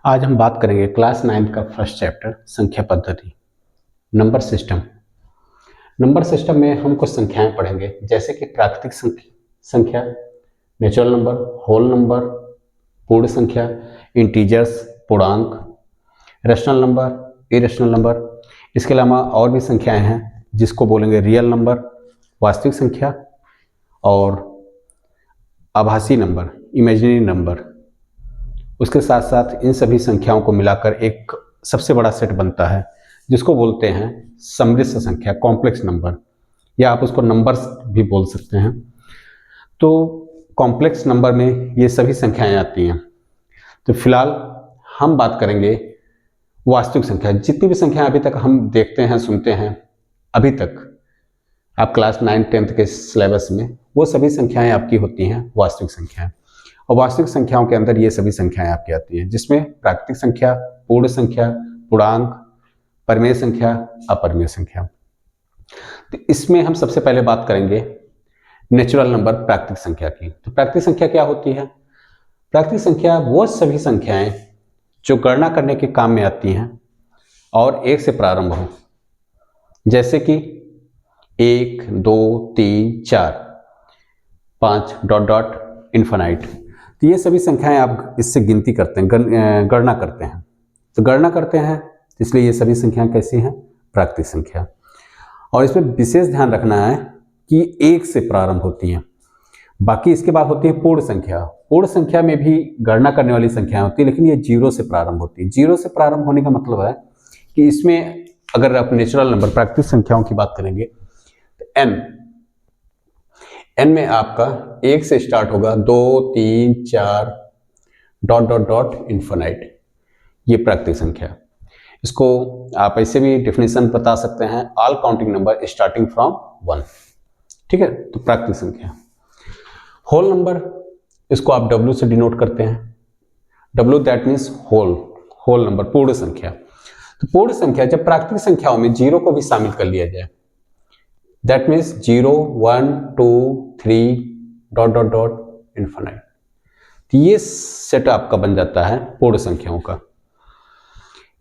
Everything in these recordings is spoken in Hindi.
आज हम बात करेंगे क्लास 9 का फर्स्ट चैप्टर संख्या पद्धति नंबर सिस्टम। नंबर सिस्टम में हम कुछ संख्याएं पढ़ेंगे जैसे कि प्राकृतिक संख्या, नेचुरल नंबर, होल नंबर, पूर्ण संख्या, इंटीजर्स, पूर्णांक, रेशनल नंबर, इरेशनल नंबर। इसके अलावा और भी संख्याएं हैं जिसको बोलेंगे रियल नंबर, वास्तविक संख्या और आभासी नंबर, इमेजिनरी नंबर। उसके साथ साथ इन सभी संख्याओं को मिलाकर एक सबसे बड़ा सेट बनता है जिसको बोलते हैं सम्मिश्र संख्या, कॉम्प्लेक्स नंबर, या आप उसको नंबर्स भी बोल सकते हैं। तो कॉम्प्लेक्स नंबर में ये सभी संख्याएं आती हैं। तो फिलहाल हम बात करेंगे वास्तविक संख्या। जितनी भी संख्याएं अभी तक हम देखते हैं, सुनते हैं, अभी तक आप क्लास 9-10 के सिलेबस में, वो सभी संख्याएं आपकी होती हैं वास्तविक संख्याएं। और वास्तविक संख्याओं के अंदर ये सभी संख्याएं आपकी आती हैं जिसमें प्राकृतिक संख्या, पूर्ण संख्या, पूर्णांक, परिमेय संख्या, अपरिमेय संख्या। तो इसमें हम सबसे पहले बात करेंगे नेचुरल नंबर, प्राकृतिक संख्या की। तो प्राकृतिक संख्या क्या होती है? प्राकृतिक संख्या वो सभी संख्याएं जो गणना करने के काम में आती हैं और 1 से प्रारंभ हो, जैसे कि 1, 2, 3, 4, 5 डॉट डॉट इन्फिनाइट। तो ये सभी संख्याएं आप इससे गिनती करते हैं, गणना करते हैं। तो गणना करते हैं इसलिए ये सभी संख्याएं कैसी हैं? प्राकृतिक संख्या। और इसमें विशेष ध्यान रखना है कि 1 से प्रारंभ होती हैं। बाकी इसके बाद होती है पूर्ण संख्या। पूर्ण संख्या में भी गणना करने वाली संख्याएं होती है, लेकिन ये 0 से प्रारंभ होती है। 0 से प्रारंभ होने का मतलब है कि इसमें अगर आप नेचुरल नंबर, प्राकृतिक संख्याओं की बात करेंगे तो n में आपका 1 से स्टार्ट होगा, 2, 3, 4 डॉट डॉट डॉट इन्फिनाइट। ये प्राकृतिक संख्या। इसको आप ऐसे भी डेफिनेशन बता सकते हैं, all counting number starting from 1। ठीक है, तो प्राकृतिक संख्या। होल नंबर, इसको आप W से डिनोट करते हैं। W that means whole number, पूर्ण संख्या। तो पूर्ण संख्या जब प्राकृतिक संख्याओं में 0 को भी शामिल कर लिया जाए, that means 0, 1, 2, 3 dot dot dot infinite. तो ये सेट आपका बन जाता है पूर्ण संख्याओं का।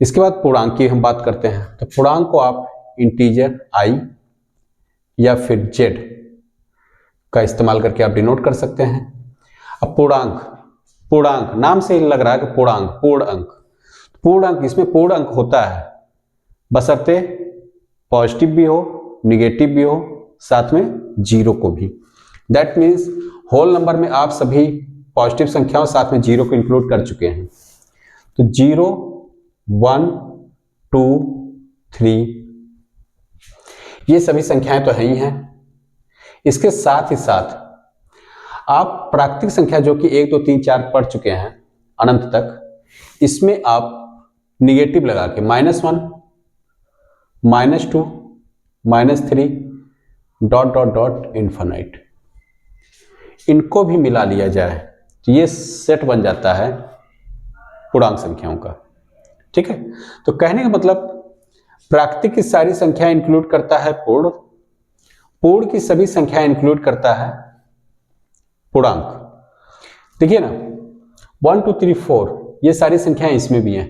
इसके बाद पूर्णांक की हम बात करते हैं। तो पूर्णांक को आप इंटीजर I या फिर Z का इस्तेमाल करके आप डिनोट कर सकते हैं। अब पूर्णांक नाम से ही लग रहा है कि पूर्ण अंक, इसमें पूर्ण अंक होता है बशर्ते पॉजिटिव भी हो, निगेटिव भी हो, साथ में 0 को भी। दैट मीन्स होल नंबर में आप सभी पॉजिटिव संख्याओं साथ में 0 को इंक्लूड कर चुके हैं। तो 0, 1, 2, 3 ये सभी संख्याएं तो है ही हैं। इसके साथ ही साथ आप प्राकृतिक संख्या जो कि 1, 2, 3, 4 पढ़ चुके हैं अनंत तक, इसमें आप निगेटिव लगा के -1, -2, -3 डॉट डॉट डॉट इन्फिनाइट, इनको भी मिला लिया जाए तो ये सेट बन जाता है पूर्णांक संख्याओं का। ठीक है, तो कहने का मतलब प्राकृतिक की सारी संख्याएं इंक्लूड करता है पूर्ण की सभी संख्याएं इंक्लूड करता है पूर्णांक। देखिए ना, 1, 2, 3, 4 ये सारी संख्याएं इसमें भी हैं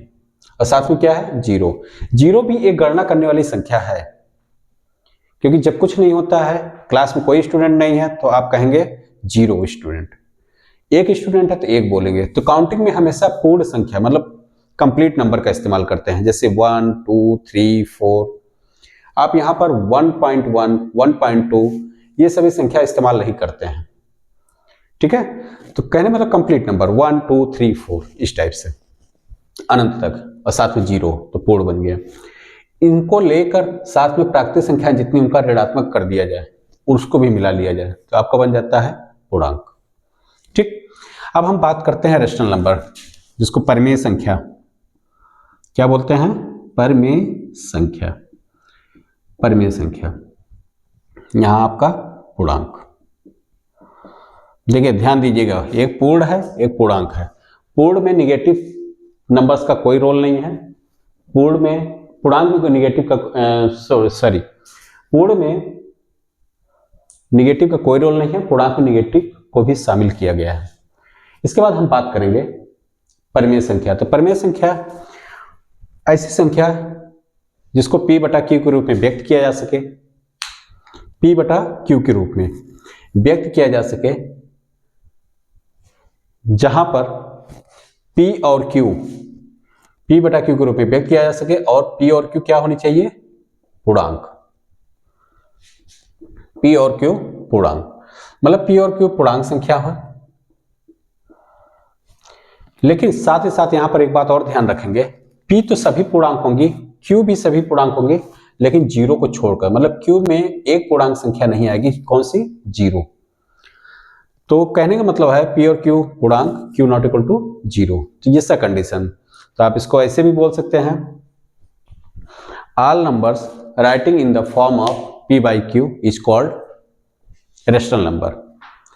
और साथ में क्या है? 0 भी एक गणना करने वाली संख्या है, क्योंकि जब कुछ नहीं होता है, क्लास में कोई स्टूडेंट नहीं है, तो आप कहेंगे 0 स्टूडेंट। एक स्टूडेंट है तो 1 बोलेंगे। तो काउंटिंग में हमेशा पूर्ण संख्या मतलब कंप्लीट नंबर का इस्तेमाल करते हैं, जैसे 1, 2, 3, 4। आप यहां पर 1.1, 1.2 ये सभी संख्या इस्तेमाल नहीं करते हैं। ठीक है, तो कहने मतलब कंप्लीट नंबर 1, 2, 3, 4 इस टाइप से अनंत तक, और साथ में 0 तो पूर्ण बन गया। इनको लेकर साथ में प्राकृतिक संख्याएं जितनी उनका ऋणात्मक कर दिया जाए, उसको भी मिला लिया जाए, तो आपका बन जाता है पूर्णांक। ठीक, अब हम बात करते हैं रेशनल नंबर, जिसको परिमेय संख्या क्या बोलते हैं? परिमेय संख्या। यहां आपका पूर्णांक। देखिए, ध्यान दीजिएगा, एक पूर्ण है, एक पूर्णांक है। पूर्ण में निगेटिव नंबर्स का कोई रोल नहीं है। पूर्ण में पूर्णांक में कोई निगेटिव का पूर्ण में निगेटिव का कोई रोल नहीं है, पूर्णांक में निगेटिव को भी शामिल किया गया है। इसके बाद हम बात करेंगे परिमेय संख्या। तो परिमेय संख्या ऐसी संख्या जिसको P बटा Q के रूप में व्यक्त किया जा सके, P बटा Q के रूप में व्यक्त किया जा सके, जहां पर P और Q P बटा Q के रूप में व्यक्त किया जा सके और P और Q क्या होनी चाहिए? पूर्णांक। P और Q पूर्णांक, मतलब P और Q पूर्णांक संख्या है। लेकिन साथ ही साथ यहां पर एक बात और ध्यान रखेंगे, P तो सभी पूर्णांक होंगी, Q भी सभी पूर्णांक होंगे, लेकिन जीरो को छोड़कर, मतलब Q में एक पूर्णांक संख्या नहीं आएगी, कौन सी? जीरो। तो कहने का मतलब है P और Q पूर्णांक, Q not equal to zero. तो ये सा कंडीशन। तो आप इसको ऐसे भी बोल सकते हैं, all numbers writing in the form of P by Q is called rational number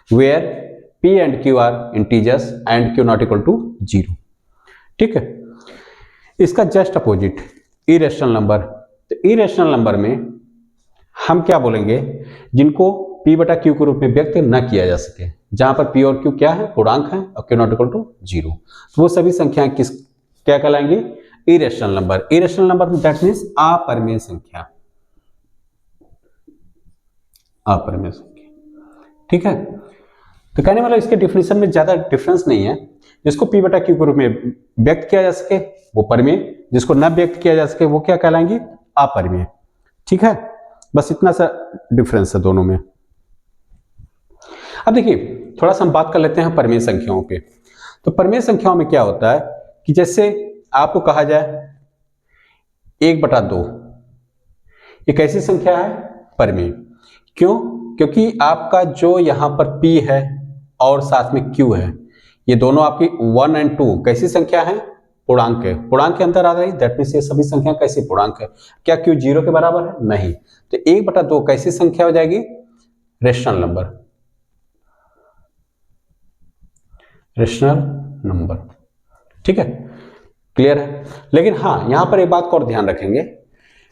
where P and Q are integers and Q not equal to zero. ठीक है, इसका जस्ट अपोजिट इरेशनल नंबर। तो इरेशनल नंबर में हम क्या बोलेंगे? जिनको P बटा Q के रूप में व्यक्त न किया जा सके, जहां पर P और Q क्या है? पूर्णांक है, और Q not equal to zero. तो वो सभी संख्याएं किस क्या कहलाएंगी? Irrational number. Irrational number that means अपरिमेय संख्या, अपरिमेय संख्या। ठीक है, तो कहने वाला इसके डिफिनेशन में ज्यादा डिफरेंस नहीं है। जिसको P बटा Q के रूप में व्यक्त किया जा सके वो परिमेय, जिसको न व्यक्त किया जा सके वो क्या कहलाएंगे? अपरिमेय। ठीक है, बस इतना सा डिफरेंस है दोनों में। अब देखिए, थोड़ा सा हम बात कर लेते हैं परिमेय संख्याओं पे। तो परिमेय संख्याओं में क्या होता है कि जैसे आपको कहा जाए 1/2, ये कैसी संख्या है? परिमेय। क्यों? क्योंकि आपका जो यहां पर P है और साथ में Q है, ये दोनों आपकी 1 और 2 कैसी संख्या है? पूर्णांक है। पूर्णांक के अंतर आ रही, दैट मीन्स ये सभी संख्या कैसी पूर्णांक है। क्या Q जीरो के बराबर है? नहीं। तो 1/2 कैसी संख्या हो जाएगी? Rational number, rational number. ठीक है, क्लियर है। लेकिन हाँ, यहां पर एक बात को और ध्यान रखेंगे,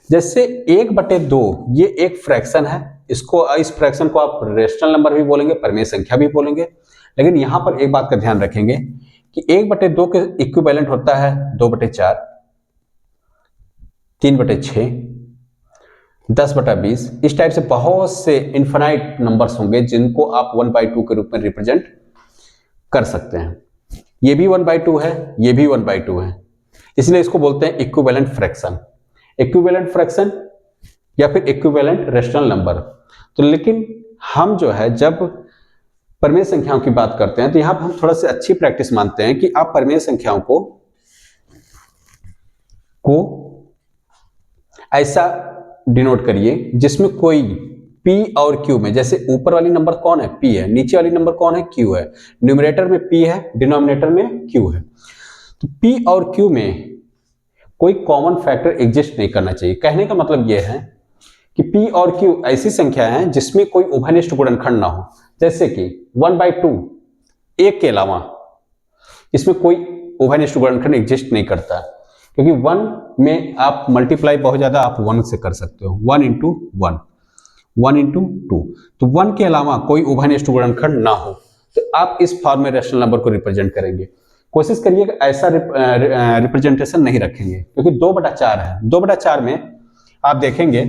जैसे 1/2 ये एक फ्रैक्शन है, इसको इस फ्रैक्शन को आप रेशनल नंबर भी बोलेंगे, परिमेय संख्या भी बोलेंगे। लेकिन यहां पर एक बात का ध्यान रखेंगे कि 1/2 के इक्विवेलेंट होता है 2/4, 3/6, 10/20। इस टाइप से बहुत से इनफाइनाइट नंबर्स होंगे जिनको आप 1/2 के रूप में रिप्रेजेंट कर सकते हैं। ये भी 1/2 है, ये भी 1/2 है, इसलिए इसको बोलते हैं इक्विवेलेंट फ्रैक्शन। इक्विवेलेंट फ्रैक्शन या फिर इक्विवेलेंट रेशनल नंबर। तो लेकिन हम जो है जब परिमेय संख्याओं की बात करते हैं तो यहां पर हम थोड़ा सा अच्छी प्रैक्टिस मानते हैं कि आप परिमेय संख्याओं को ऐसा डिनोट करिए जिसमें कोई P और Q में, जैसे ऊपर वाली नंबर कौन है? P है, नीचे वाली नंबर कौन है? Q है। न्यूमरेटर में P है, डिनोमिनेटर में Q है। तो P और Q में कोई कॉमन फैक्टर एग्जिस्ट नहीं करना चाहिए। कहने का मतलब यह है कि P और Q ऐसी संख्या है जिसमें कोई उभयनिष्ठ गुणनखंड ना हो, जैसे कि 1/2 एक के अलावा इसमें कोई उभयनिष्ठ गुणनखंड एग्जिस्ट नहीं करता, क्योंकि 1 में आप मल्टीप्लाई बहुत ज्यादा आप 1 से कर सकते हो, 1 × 1, 1 × 2। तो 1 के अलावा कोई उभयनिष्ठ गुणनखंड ना हो तो आप इस फॉर्म में रेशनल नंबर को रिप्रेजेंट करेंगे। कोशिश करिए कि ऐसा रिप्रेजेंटेशन नहीं रखेंगे, क्योंकि 2/4 है। 2/4 में आप देखेंगे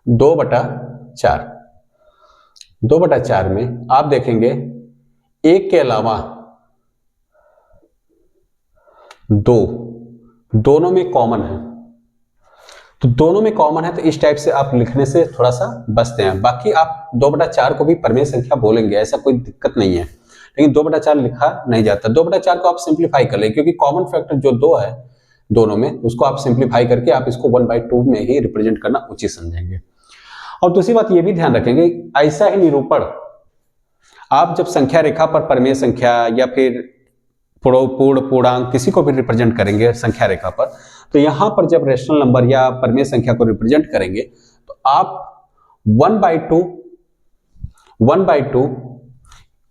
2/4 में आप देखेंगे एक के अलावा 2 दोनों में कॉमन है। तो दोनों में कॉमन है तो इस टाइप से आप लिखने से थोड़ा सा बचते हैं। बाकी आप 2/4 को भी परिमेय संख्या बोलेंगे, ऐसा कोई दिक्कत नहीं है, लेकिन 2/4 लिखा नहीं जाता। 2/4 को आप सिंप्लीफाई कर लें, क्योंकि कॉमन फैक्टर जो 2 है दोनों में, उसको आप सिंप्लीफाई करके आप इसको 1/2 में ही रिप्रेजेंट करना उचित समझेंगे। और दूसरी बात ये भी ध्यान रखेंगे, ऐसा ही निरूपण आप जब संख्या रेखा पर परिमेय संख्या या फिर पूर्ण पूर्णांक किसी को भी रिप्रेजेंट करेंगे संख्या रेखा पर, तो यहां पर जब रेशनल नंबर या परिमेय संख्या को रिप्रेजेंट करेंगे तो आप 1/2,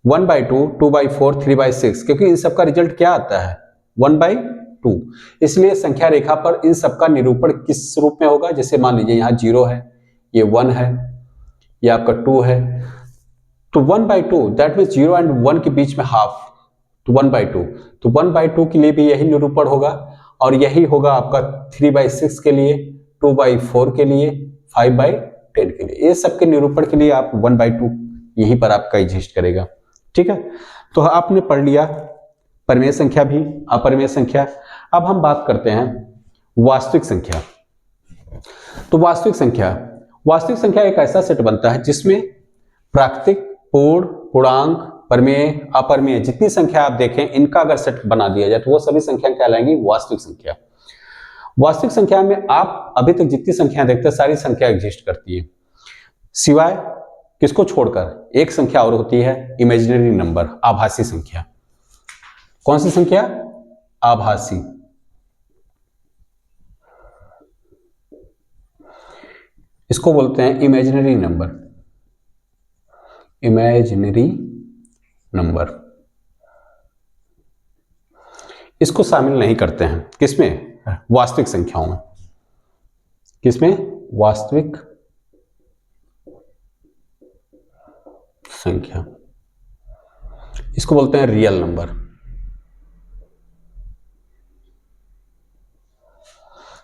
2/4, 3/6, क्योंकि इन सबका रिजल्ट क्या आता है? 1/2। इसलिए संख्या रेखा पर इन सबका निरूपण किस रूप में होगा? जैसे मान लीजिए यहाँ 0 है, ये 1 है, ये आपका 2 है, तो 1/2 दैट मीन्स 0 और 1 के बीच में हाफ, तो 1/2, तो 1/2 के लिए भी यही निरूपण होगा और यही होगा आपका 3/6 के लिए, 2/4 के लिए, 5/10 के लिए। ये सबके निरूपण के लिए आप 1/2 यहीं पर आपका एग्जिस्ट करेगा। ठीक है, तो आपने पढ़ लिया परिमेय संख्या भी, अपरिमेय संख्या। अब हम बात करते हैं वास्तविक संख्या। तो वास्तविक संख्या एक ऐसा सेट बनता है जिसमें प्राकृतिक, पूर्ण, पूर्णांक, परिमेय, अपरिमेय जितनी संख्या आप देखें इनका अगर सेट बना दिया जाए तो वो सभी संख्या कहलाएंगी वास्तविक संख्या। वास्तविक संख्या में आप अभी तक जितनी संख्या देखते हैं सारी संख्या एग्जिस्ट करती है, सिवाय किसको छोड़कर, एक संख्या और होती है इमेजिनरी नंबर, आभासी संख्या। कौन सी संख्या? आभासी। इसको बोलते हैं इमेजिनरी नंबर, इमेजिनरी नंबर। इसको शामिल नहीं करते हैं किसमें? वास्तविक संख्याओं में। किसमें? वास्तविक संख्या। इसको बोलते हैं रियल नंबर।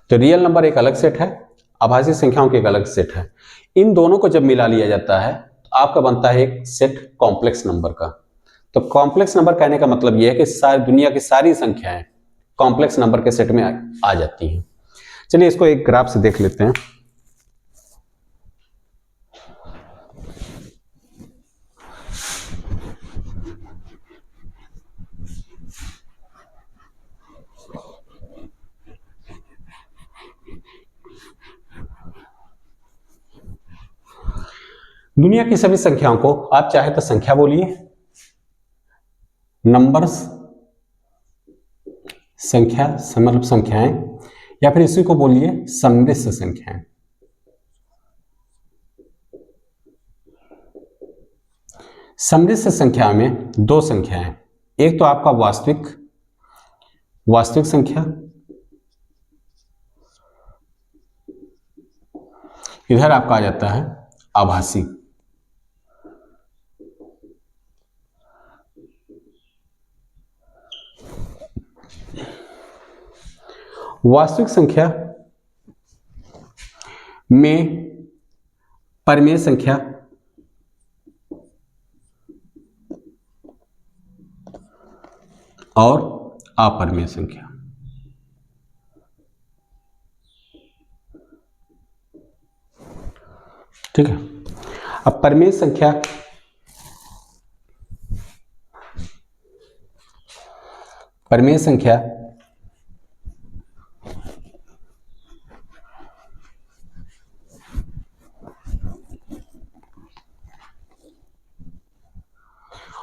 तो रियल नंबर एक अलग सेट है, आभासी संख्याओं के एक अलग सेट है। इन दोनों को जब मिला लिया जाता है तो आपका बनता है एक सेट कॉम्प्लेक्स नंबर का। तो कॉम्प्लेक्स नंबर कहने का मतलब यह है कि सारी दुनिया की सारी संख्याएं कॉम्प्लेक्स नंबर के सेट में आ जाती हैं। चलिए इसको एक ग्राफ से देख लेते हैं। दुनिया की सभी संख्याओं को आप चाहे तो संख्या बोलिए, नंबर्स, संख्या मतलब संख्याएं, या फिर इसी को बोलिए समिश्र संख्याएं। समिश्र संख्या में दो संख्याएं, एक तो आपका वास्तविक संख्या, इधर आपका आ जाता है आभासी। वास्तविक संख्या में परिमेय संख्या और अपरिमेय संख्या। ठीक है, अब परिमेय संख्या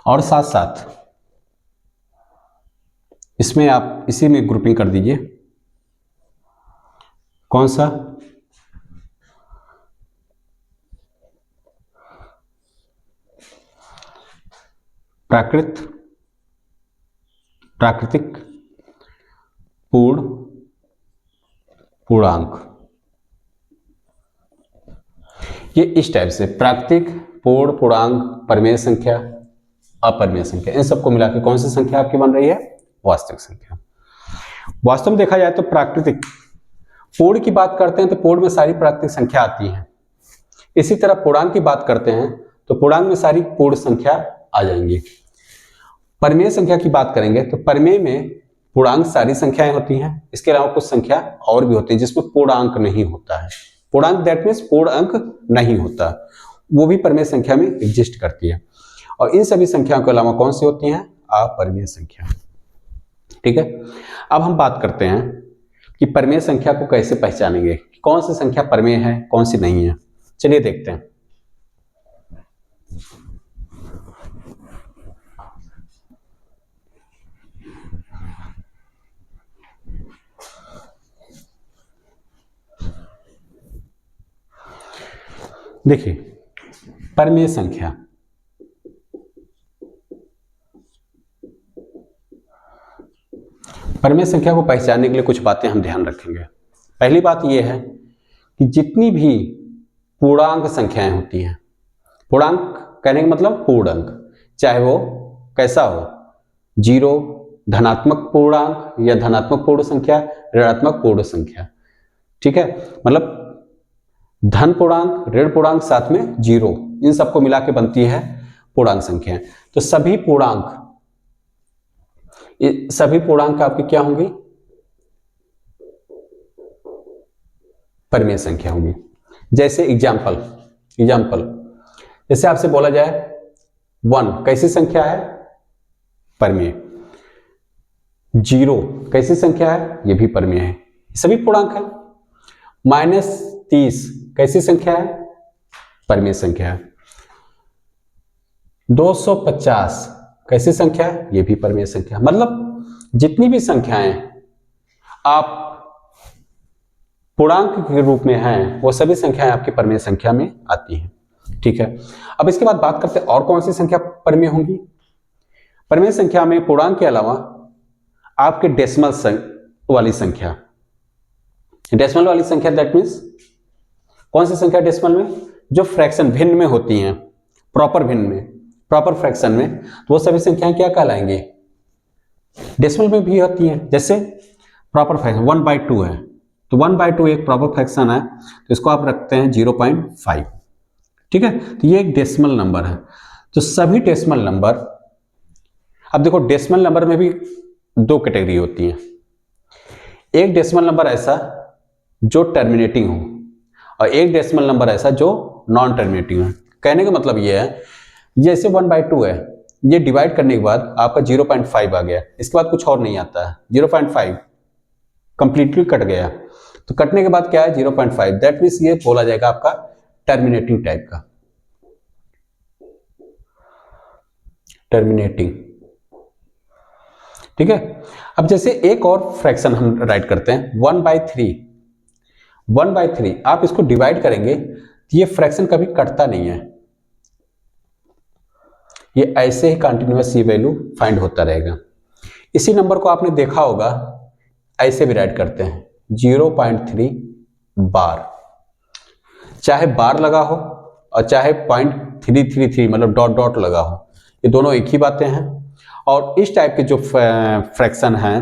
और साथ साथ इसमें आप इसी में ग्रुपिंग कर दीजिए। कौन सा? प्राकृतिक, पूर्ण, पूर्णांक। ये इस टाइप से प्राकृतिक, पूर्ण, पूर्णांक, परिमेय संख्या, अपरिमेय संख्या, इन सबको मिला के कौन सी संख्या आपकी बन रही है? वास्तविक संख्या। वास्तव में देखा जाए तो प्राकृतिक, पूर्ण की बात करते हैं तो पूर्ण में सारी प्राकृतिक संख्या आती है। इसी तरह पूर्णांक की बात करते हैं तो पूर्णांक में सारी पूर्ण संख्या आ जाएंगी। परिमेय संख्या की बात करेंगे तो परिमेय में पूर्णांक सारी संख्याएं होती हैं, इसके अलावा कुछ संख्या और भी होती है जिसमें पूर्णांक नहीं होता है। पूर्णांक दैट मीन्स पूर्ण अंक नहीं होता, वो भी परिमेय संख्या में एग्जिस्ट करती है। और इन सभी संख्याओं के अलावा कौन सी होती हैं? अपरिमेय संख्या। ठीक है, अब हम बात करते हैं कि परिमेय संख्या को कैसे पहचानेंगे, कौन सी संख्या परिमेय है कौन सी नहीं है। चलिए देखते हैं। देखिए, परिमेय संख्या को पहचानने के लिए कुछ बातें हम ध्यान रखेंगे। पहली बात यह है कि जितनी भी पूर्णांक संख्याएं होती हैं, पूर्णांक कहने का मतलब पूर्ण अंक, चाहे वो कैसा हो, जीरो धनात्मक पूर्णांक या धनात्मक पूर्ण संख्या, ऋणात्मक पूर्ण संख्या। ठीक है, मतलब धन पूर्णांक, ऋण पूर्णांक, साथ में जीरो, इन सबको मिला के बनती है पूर्णांक संख्या। तो सभी पूर्णांक आपकी क्या होंगी? परिमेय संख्या होंगी। जैसे एग्जाम्पल जैसे आपसे बोला जाए 1 कैसी संख्या है? परिमेय। 0 कैसी संख्या है? ये भी परिमेय है, सभी पूर्णांक है। -30 कैसी संख्या है? परिमेय संख्या है। 250 कैसी संख्या है? ये भी परिमेय संख्या। मतलब जितनी भी संख्याएं आप पूर्णांक के रूप में हैं, वो सभी संख्याएं आपकी परिमेय संख्या में आती हैं। ठीक है, अब इसके बाद बात करते हैं और कौन सी संख्या परिमेय होंगी। परिमेय संख्या में पूर्णांक के अलावा आपके डेसिमल वाली संख्या, दैट मीन्स कौन सी संख्या डेसिमल में? जो फ्रैक्शन भिन्न में होती हैं, प्रॉपर फ्रैक्शन में, तो वो सभी संख्याएं क्या कहलाएंगे? डेसिमल में भी होती हैं। जैसे प्रॉपर फ्रैक्शन 1/2 है, तो 1/2 एक प्रॉपर फ्रैक्शन है, तो इसको आप रखते हैं 0.5। ठीक है, तो ये एक डेसिमल नंबर है। तो सभी डेसिमल नंबर, अब देखो डेसिमल नंबर में भी 2 कैटेगरी होती हैं। एक डेसिमल नंबर ऐसा जो टर्मिनेटिंग हो, और एक डेसिमल नंबर ऐसा जो नॉन टर्मिनेटिंग है। कहने का मतलब ये है, जैसे 1/2 है, ये डिवाइड करने के बाद आपका 0.5 आ गया, इसके बाद कुछ और नहीं आता है। 0.5 कंप्लीटली कट गया, तो कटने के बाद क्या है? 0.5। दैट मीन्स ये बोला जाएगा आपका टर्मिनेटिंग टाइप का, टर्मिनेटिंग। ठीक है, अब जैसे एक और फ्रैक्शन हम राइट करते हैं 1/3। 1/3 आप इसको डिवाइड करेंगे तो ये फ्रैक्शन कभी कटता नहीं है, ये ऐसे ही कंटिन्यूअस ये वैल्यू फाइंड होता रहेगा। इसी नंबर को आपने देखा होगा ऐसे भी राइट करते हैं 0.3 बार, चाहे बार लगा हो और चाहे 0.333 मतलब डॉट डॉट लगा हो, ये दोनों एक ही बातें हैं। और इस टाइप के जो फ्रैक्शन हैं,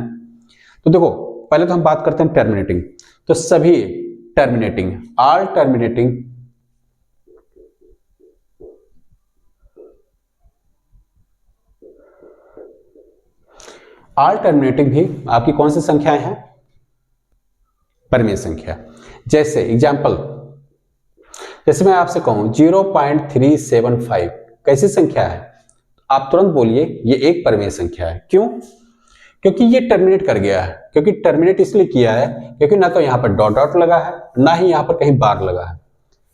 तो देखो पहले तो हम बात करते हैं टर्मिनेटिंग। तो सभी टर्मिनेटिंग, ऑल टर्मिनेटिंग, भी आपकी कौन सी संख्याएं हैं? परिमेय संख्या। जैसे एग्जाम्पल, जैसे मैं आपसे कहूं 0.375 कैसी संख्या है? आप तुरंत बोलिए ये एक परिमेय संख्या है। क्यों? क्योंकि ये टर्मिनेट कर गया है। क्योंकि टर्मिनेट इसलिए किया है क्योंकि ना तो यहां पर डॉट डॉट लगा है, ना ही यहां पर कहीं बार लगा है।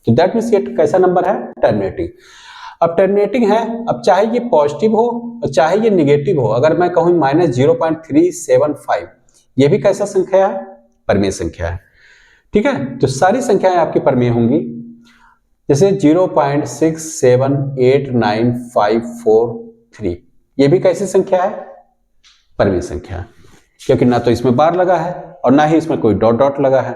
तो दैट मीन्स ये कैसा नंबर है? टर्मिनेटिंग। अब टर्मिनेटिंग है, अब चाहे ये पॉजिटिव हो चाहे ये निगेटिव हो, अगर मैं कहूं -0.375, ये भी कैसा संख्या है? परिमेय संख्या है। ठीक है, तो सारी संख्याएं आपकी परिमेय होंगी। जैसे 0.678953, ये भी कैसी संख्या है? परिमेय संख्या है, क्योंकि ना तो इसमें बार लगा है और ना ही इसमें कोई डॉट डॉट लगा है।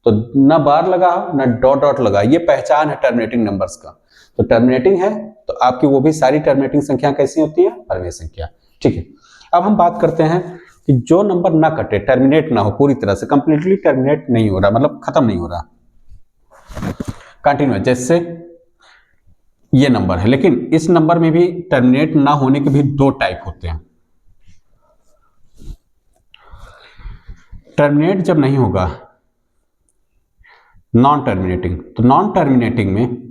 तो ना बार लगा ना डॉट डॉट लगा, ये पहचान है टर्मिनेटिंग नंबर्स का। तो टर्मिनेटिंग है तो आपकी वो भी सारी टर्मिनेटिंग संख्या कैसी होती है? परिमेय संख्या। ठीक है, अब हम बात करते हैं कि जो नंबर ना कटे, टर्मिनेट ना हो, पूरी तरह से कंप्लीटली टर्मिनेट नहीं हो रहा, मतलब खत्म नहीं हो रहा, कंटिन्यूअस। जैसे ये नंबर है, लेकिन इस नंबर में भी टर्मिनेट ना होने के भी 2 टाइप होते हैं। टर्मिनेट जब नहीं होगा, नॉन टर्मिनेटिंग। तो नॉन टर्मिनेटिंग में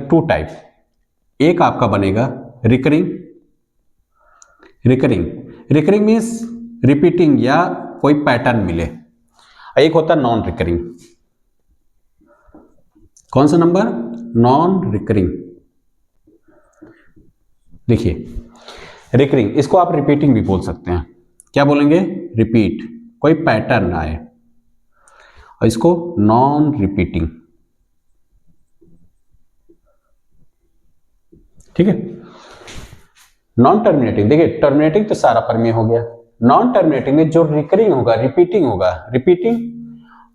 2 टाइप। एक आपका बनेगा रिकरिंग मीन्स रिपीटिंग या कोई पैटर्न मिले। एक होता है नॉन रिकरिंग। कौन सा नंबर? Non recurring. देखिए रिकरिंग, इसको आप रिपीटिंग भी बोल सकते हैं। क्या बोलेंगे? रिपीट, कोई पैटर्न आए, और इसको नॉन रिपीटिंग। ठीक है, नॉन टर्मिनेटिंग। देखिए टर्मिनेटिंग तो सारा परिमेय हो गया। नॉन टर्मिनेटिंग में जो रिकरिंग होगा, रिपीटिंग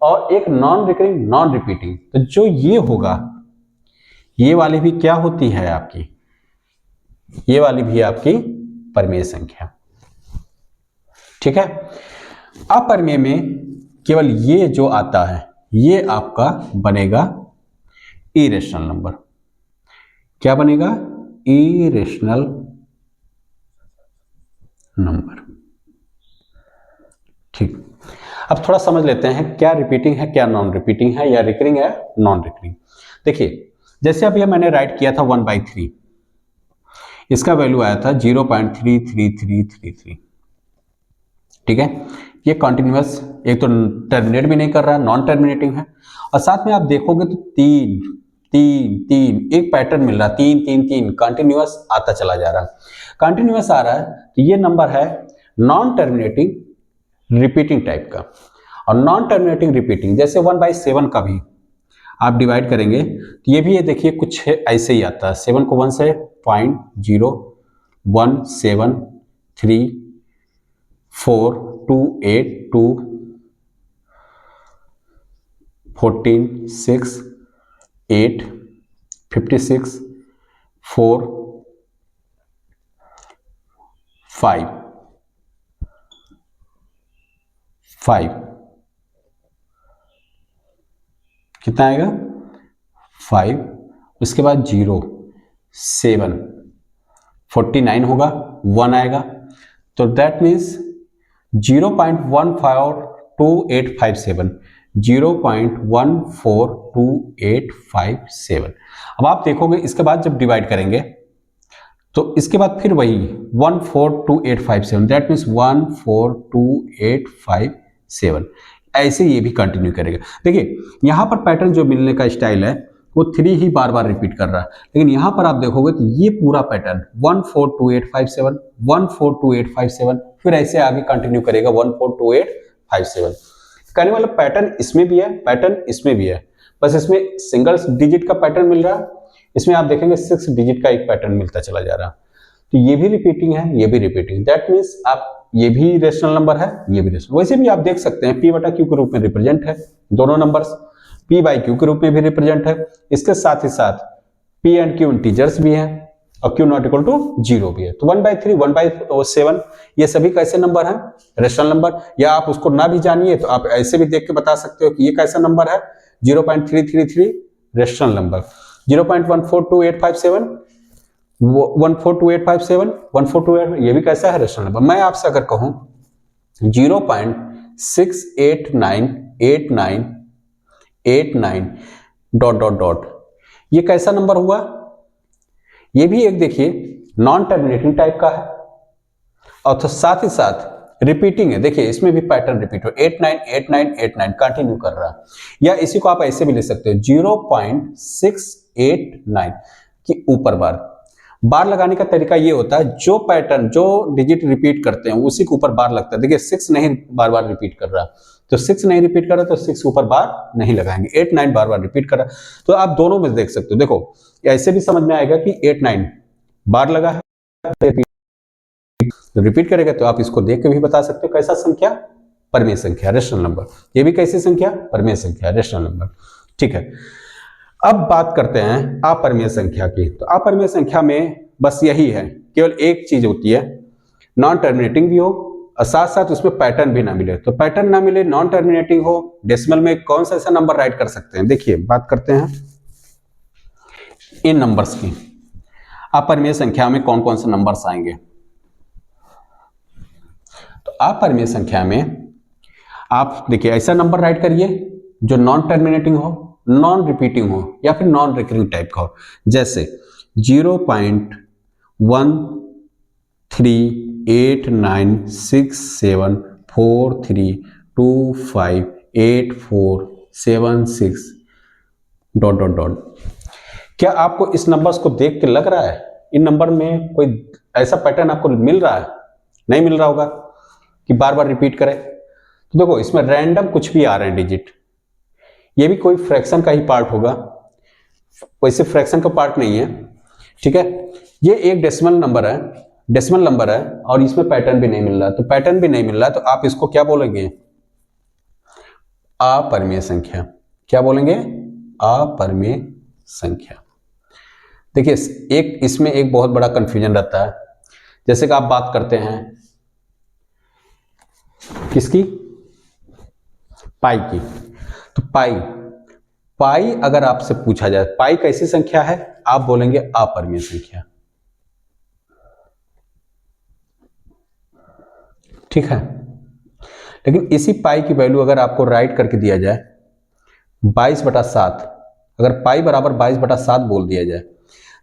और एक नॉन रिकरिंग नॉन रिपीटिंग। तो जो ये होगा, ये वाली भी क्या होती है आपकी, ये वाली भी आपकी परिमेय संख्या। ठीक है, अपरिमेय में केवल ये जो आता है ये आपका बनेगा इरेशनल नंबर। क्या बनेगा? Irrational number. ठीक, अब थोड़ा समझ लेते हैं क्या रिपीटिंग है, क्या नॉन रिपीटिंग है, या रिकरिंग है, नॉन रिकरिंग। देखिए, जैसे अभी मैंने राइट किया था 1/3, इसका वैल्यू आया था 0.33333। ठीक है, ये कॉन्टिन्यूअस, एक तो टर्मिनेट भी नहीं कर रहा, नॉन टर्मिनेटिंग है, और साथ में आप देखोगे तो 3 3 3 एक पैटर्न मिल रहा, 3 3 3 कंटिन्यूअस आता चला जा रहा। कंटिन्यूअस आ रहा है तो ये नंबर है नॉन टर्मिनेटिंग रिपीटिंग टाइप का। और नॉन टर्मिनेटिंग रिपीटिंग जैसे 1/7 का भी आप डिवाइड करेंगे तो ये भी, ये देखिए कुछ ऐसे ही आता है। 7 को 1 से 0.01734282 14 6 8 56 4 5 5 कितना आएगा? 5, उसके बाद 0 7 49 होगा, 1 आएगा, तो दैट मीन्स 0.142857 0.142857। अब आप देखोगे इसके बाद जब डिवाइड करेंगे तो इसके बाद फिर वही 142857, दैट मीन्स 142857, ऐसे ये भी कंटिन्यू करेगा। देखिए यहाँ पर पैटर्न जो मिलने का स्टाइल है वो 3 ही बार बार रिपीट कर रहा है, लेकिन यहाँ पर आप देखोगे तो ये पूरा पैटर्न 142857 142857, फिर ऐसे आगे कंटिन्यू करेगा 142857। कहने वाला पैटर्न इसमें भी है, पैटर्न इसमें भी है, बस इसमें सिंगल डिजिट का पैटर्न मिल रहा है, इसमें आप देखेंगे 6 डिजिट का एक पैटर्न मिलता चला जा रहा। तो ये भी रिपीटिंग है, ये भी रिपीटिंग, दैट मीन्स आप ये भी रेशनल नंबर है, ये भी रेशनल। वैसे भी आप देख सकते हैं P/Q के रूप में रिप्रेजेंट है दोनों नंबर्स, P/Q के रूप में भी रिप्रेजेंट है, इसके साथ ही साथ P एंड Q इंटीजर्स भी हैं और Q नॉट इक्वल टू 0 भी है। तो 1/3 1/7 ये सभी कैसे नंबर हैं? Rational number. या आप उसको ना भी जानिए तो आप ऐसे भी देख के बता सकते हो कि ये कैसा नंबर है, 0.333 रेशनल नंबर, 0.142857 1422857 142 ये भी कैसा है? Rational number. मैं आपसे अगर कहूं 0.6898989 डॉट डॉट डॉट, ये कैसा नंबर हुआ? ये भी एक देखिए नॉन टर्मिनेटिंग टाइप का है और तो साथ ही साथ रिपीटिंग है। देखिए इसमें भी पैटर्न रिपीट हो, 898989 कंटिन्यू कर रहा है। या इसी को आप ऐसे भी ले सकते हो 0.689 की ऊपर बार लगाने का तरीका ये होता है, जो पैटर्न जो डिजिट रिपीट करते हैं उसी के ऊपर बार लगता है। देखिए 6 नहीं बार बार रिपीट कर रहा, तो 6 नहीं रिपीट कर रहा तो 6 के ऊपर बार नहीं लगाएंगे, 8 9 बार बार रिपीट कर रहा, तो आप दोनों में देख सकते हो। देखो ऐसे भी समझ में आएगा कि 8 9 बार लगा है, रिपीट करेगा तो आप इसको देख के भी बता सकते हो कैसा संख्या? परिमेय संख्या, रेशनल नंबर। ये भी कैसी संख्या? परिमेय संख्या, रेशनल नंबर। ठीक है, अब बात करते हैं अपरिमेय संख्या की। तो अपरिमेय संख्या में बस यही है, केवल एक चीज होती है, नॉन टर्मिनेटिंग भी हो और साथ साथ उसमें पैटर्न भी ना मिले। तो पैटर्न ना मिले, नॉन टर्मिनेटिंग हो, डेसिमल में कौन सा ऐसा नंबर राइट कर सकते हैं? देखिए बात करते हैं इन नंबर्स की, अपरिमेय संख्या में कौन कौन से नंबर्स आएंगे। तो अपरिमेय संख्या में आप देखिए ऐसा नंबर राइट करिए जो नॉन टर्मिनेटिंग हो, नॉन रिपीटिंग हो या फिर नॉन रिकरिंग टाइप का हो, जैसे 0.13896743258476 डॉट डॉट डॉट। क्या आपको इस नंबर्स को देख के लग रहा है इन नंबर में कोई ऐसा पैटर्न आपको मिल रहा है? नहीं मिल रहा होगा कि बार बार रिपीट करें। तो देखो इसमें रैंडम कुछ भी आ रहे हैं डिजिट, ये भी कोई फ्रैक्शन का ही पार्ट होगा, वैसे फ्रैक्शन का पार्ट नहीं है। ठीक है, ये एक डेसिमल नंबर है, डेसिमल नंबर है और इसमें पैटर्न भी नहीं मिल रहा, तो पैटर्न भी नहीं मिल रहा तो आप इसको क्या बोलेंगे? अपरिमेय संख्या। क्या बोलेंगे? अपरिमेय संख्या। देखिए एक इसमें एक बहुत बड़ा कंफ्यूजन रहता है। जैसे कि आप बात करते हैं किसकी? पाई की। तो पाई अगर आपसे पूछा जाए पाई कैसी संख्या है, आप बोलेंगे अपरिमेय संख्या। ठीक है। लेकिन इसी पाई की वैल्यू अगर आपको राइट करके दिया जाए 22/7, अगर पाई बराबर 22/7 बोल दिया जाए,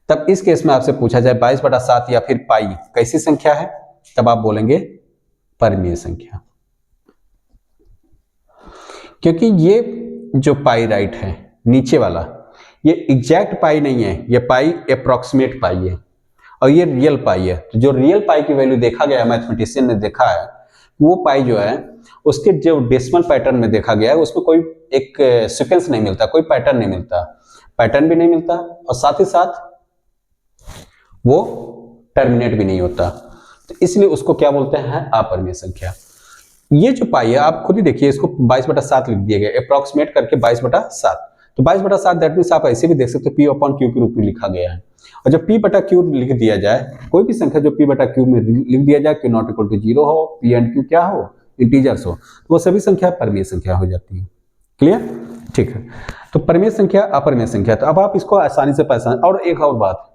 तब इस केस में आपसे पूछा जाए 22/7 या फिर पाई कैसी संख्या है, तब आप बोलेंगे परिमेय संख्या। क्योंकि ये जो पाई राइट है नीचे वाला, ये एग्जैक्ट पाई नहीं है, ये पाई अप्रोक्सीमेट पाई है और ये रियल पाई है। तो जो रियल पाई की वैल्यू देखा गया, मैथमेटिशियन ने देखा है, वो पाई जो है उसके जो डेसिमल पैटर्न में देखा गया है उसमें कोई एक सीक्वेंस नहीं मिलता, कोई पैटर्न नहीं मिलता, पैटर्न भी नहीं मिलता और साथ ही साथ वो टर्मिनेट भी नहीं होता। तो इसलिए उसको क्या बोलते हैं? अपरिमेय संख्या। ये जो पाई है आप खुद ही देखिए, इसको 22/7 लिख दिया गया, अप्रोक्सीमेट करके 22/7। तो 22/7 दैट मींस आप ऐसे भी देख सकते हो P/Q के रूप में लिखा गया है। और जब P/Q लिख दिया जाए, कोई भी संख्या जो P/Q में लिख दिया जाए, Q ≠ 0 हो, P and Q क्या हो, इंटीजर्स हो, तो वो सभी संख्या परिमेय संख्या हो जाती है। क्लियर? ठीक है। तो परिमेय संख्या, अपरिमेय संख्या, तो अब आप इसको आसानी से पहचान। और एक और बात,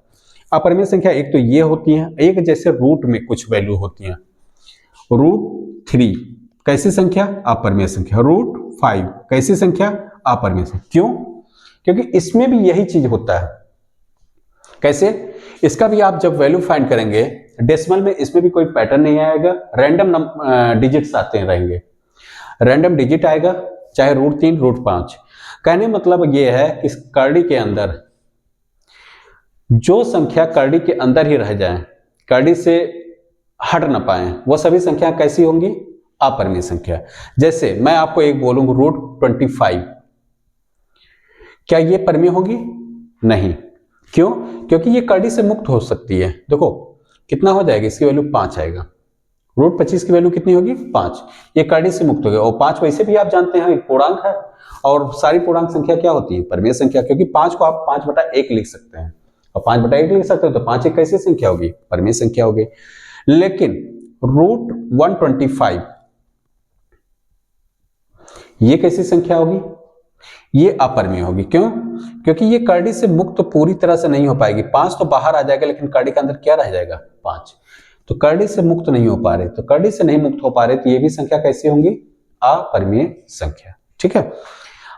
अपरिमेय संख्या एक तो ये होती है, एक जैसे रूट में कुछ वैल्यू होती है। √3 कैसी संख्या? अपरिमेय संख्या। √5 कैसी संख्या? अपरिमेय संख्या। क्यों? क्योंकि इसमें भी यही चीज होता है। कैसे? इसका भी आप जब वैल्यू फाइंड करेंगे डेसिमल में, इसमें भी कोई पैटर्न नहीं आएगा, रैंडम डिजिट्स आते रहेंगे, रैंडम डिजिट आएगा, चाहे √3 √5। कहने मतलब ये है कि कर्डी के अंदर जो संख्या कर्डी के अंदर ही रह जाए, कर्डी से हट ना पाए, वो सभी संख्या कैसी होंगी? अपरिमेय संख्या। जैसे मैं आपको एक बोलूंगा √25, क्या ये परिमेय होगी? नहीं। क्यों? क्योंकि ये कर्डी से मुक्त हो सकती है। देखो कितना हो जाएगा, इसकी वैल्यू 5 आएगा। √25 की वैल्यू कितनी होगी? 5। ये कर्डी से मुक्त हो गया। और 5 वैसे भी आप जानते हैं एक पूर्णांक है, और सारी पूर्णांक संख्या क्या होती है? परिमेय संख्या। क्योंकि 5 को आप 5/1 लिख सकते हैं, और 5/1 लिख सकते हो तो 5 एक कैसी संख्या होगी? परिमेय संख्या होगी। लेकिन √125 ये कैसी संख्या होगी? ये अपरिमेय होगी। क्यों? क्योंकि ये कर्डी से मुक्त तो पूरी तरह से नहीं हो पाएगी। 5 तो बाहर आ जाएगा, लेकिन कर्डी के अंदर क्या रह जाएगा? 5। तो कर्डी से मुक्त नहीं हो पा रहे, तो कर्डी से नहीं मुक्त हो पा रहे, तो ये भी संख्या कैसी होंगी? अपरिमेय संख्या। ठीक है।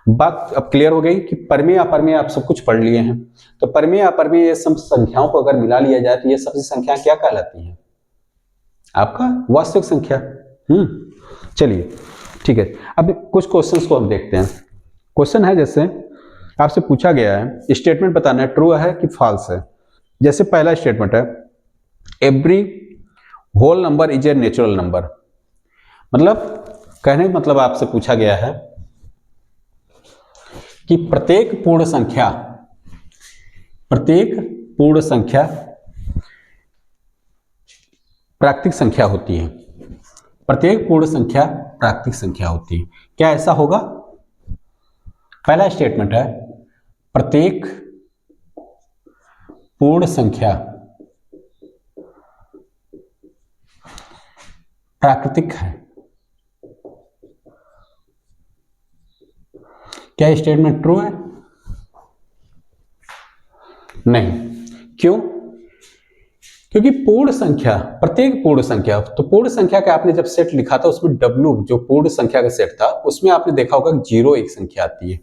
बात अब क्लियर हो गई कि परिमेय अपरिमेय आप सब कुछ पढ़ लिए हैं। तो परिमेय अपरिमेय ये सब संख्याओं को अगर मिला लिया जाए तो ये सबसे संख्या क्या कहलाती है? आपका वास्तविक संख्या। चलिए ठीक है। अब कुछ क्वेश्चंस को हम देखते हैं। क्वेश्चन है, जैसे आपसे पूछा गया है स्टेटमेंट बताना है, ट्रू है कि फॉल्स है। जैसे पहला स्टेटमेंट है every whole number is a natural number. मतलब कहने का मतलब आपसे पूछा गया है कि प्रत्येक पूर्ण संख्या प्राकृतिक संख्या होती है। प्रत्येक पूर्ण संख्या प्राकृतिक संख्या होती है। क्या ऐसा होगा? पहला स्टेटमेंट है प्रत्येक पूर्ण संख्या प्राकृतिक है। क्या स्टेटमेंट ट्रू है? नहीं। क्यों? क्योंकि पूर्ण संख्या, प्रत्येक पूर्ण संख्या, तो पूर्ण संख्या का आपने जब सेट लिखा था उसमें W जो पूर्ण संख्या का सेट था उसमें आपने देखा होगा 0 एक संख्या आती है,